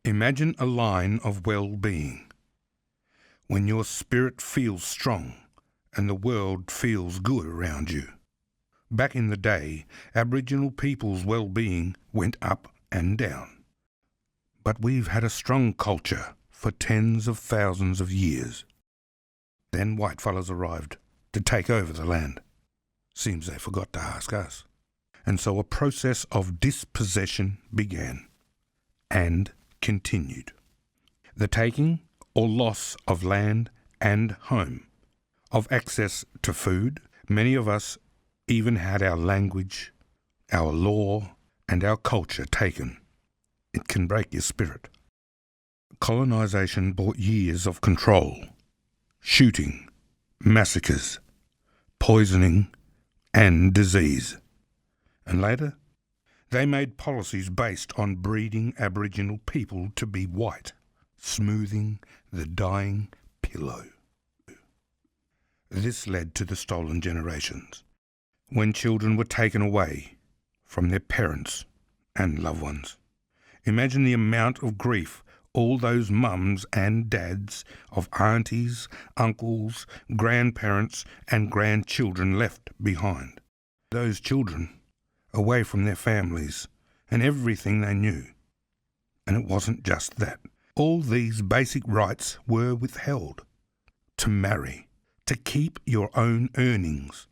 Imagine a line of well-being. When your spirit feels strong and the world feels good around you. Back in the day, Aboriginal people's well-being went up and down. But we've had a strong culture for tens of thousands of years. Then whitefellas arrived to take over the land. Seems they forgot to ask us. And so a process of dispossession began and continued. The taking or loss of land and home, of access to food. Many of us even had our language, our law, and our culture taken. It can break your spirit. Colonisation brought years of control, shooting, massacres, poisoning, and disease. And later, they made policies based on breeding Aboriginal people to be white, smoothing the dying pillow. This led to the stolen generations, when children were taken away from their parents and loved ones. Imagine the amount of grief all those mums and dads of aunties, uncles, grandparents and grandchildren left behind. Those children away from their families and everything they knew. And it wasn't just that. All these basic rights were withheld. To marry, to keep your own earnings,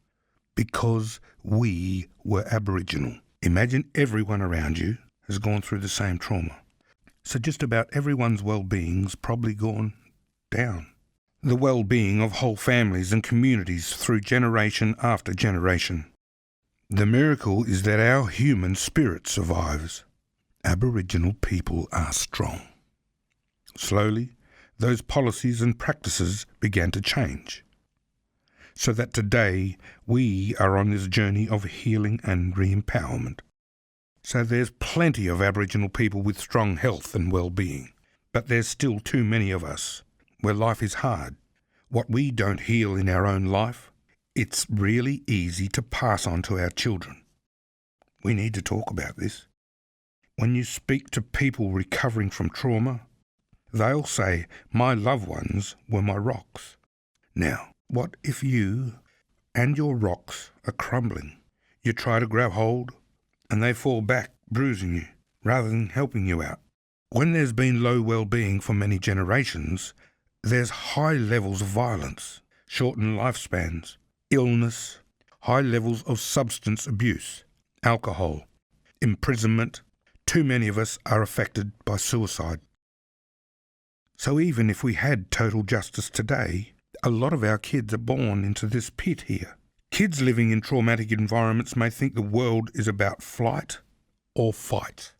because we were Aboriginal. Imagine everyone around you has gone through the same trauma. So just about everyone's well-being's probably gone down. The well-being of whole families and communities through generation after generation. The miracle is that our human spirit survives. Aboriginal people are strong. Slowly, those policies and practices began to change, so that today we are on this journey of healing and re-empowerment. So there's plenty of Aboriginal people with strong health and well-being, but there's still too many of us where life is hard. What we don't heal in our own life, it's really easy to pass on to our children. We need to talk about this. When you speak to people recovering from trauma, they'll say, "My loved ones were my rocks." Now, what if you and your rocks are crumbling? You try to grab hold and they fall back, bruising you, rather than helping you out. When there's been low well-being for many generations, there's high levels of violence, shortened lifespans, illness, high levels of substance abuse, alcohol, imprisonment. Too many of us are affected by suicide. So even if we had total justice today, a lot of our kids are born into this pit here. Kids living in traumatic environments may think the world is about flight or fight,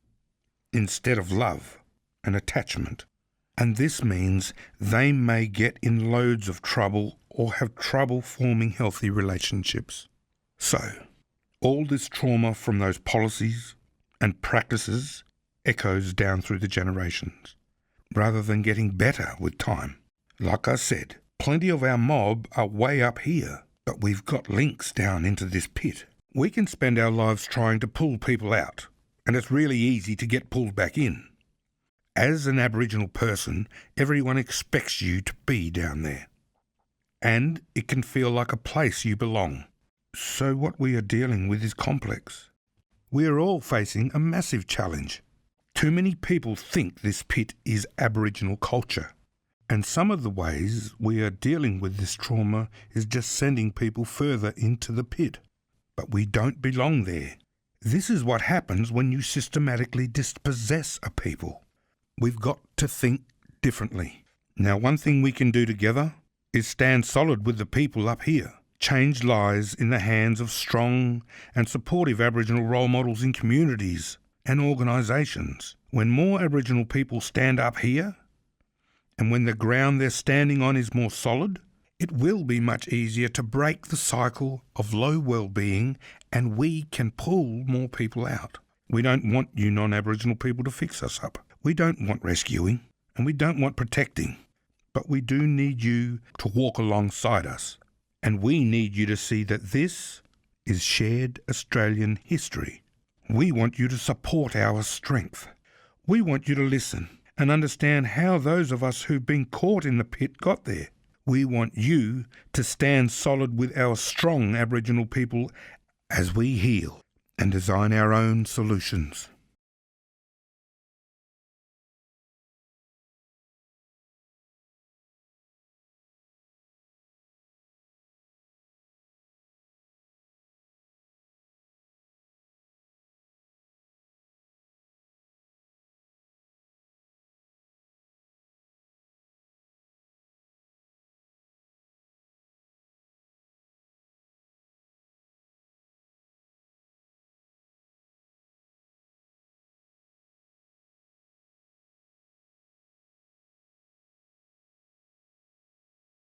instead of love and attachment. And this means they may get in loads of trouble or have trouble forming healthy relationships. So, all this trauma from those policies and practices echoes down through the generations, rather than getting better with time. Like I said, plenty of our mob are way up here, but we've got links down into this pit. We can spend our lives trying to pull people out, and it's really easy to get pulled back in. As an Aboriginal person, everyone expects you to be down there. And it can feel like a place you belong. So what we are dealing with is complex. We are all facing a massive challenge. Too many people think this pit is Aboriginal culture. And some of the ways we are dealing with this trauma is just sending people further into the pit. But we don't belong there. This is what happens when you systematically dispossess a people. We've got to think differently. Now, one thing we can do together is stand solid with the people up here. Change lies in the hands of strong and supportive Aboriginal role models in communities and organisations. When more Aboriginal people stand up here, and when the ground they're standing on is more solid, it will be much easier to break the cycle of low well-being, and we can pull more people out. We don't want you non-Aboriginal people to fix us up. We don't want rescuing, and we don't want protecting. But we do need you to walk alongside us. And we need you to see that this is shared Australian history. We want you to support our strength. We want you to listen and understand how those of us who've been caught in the pit got there. We want you to stand solid with our strong Aboriginal people as we heal and design our own solutions.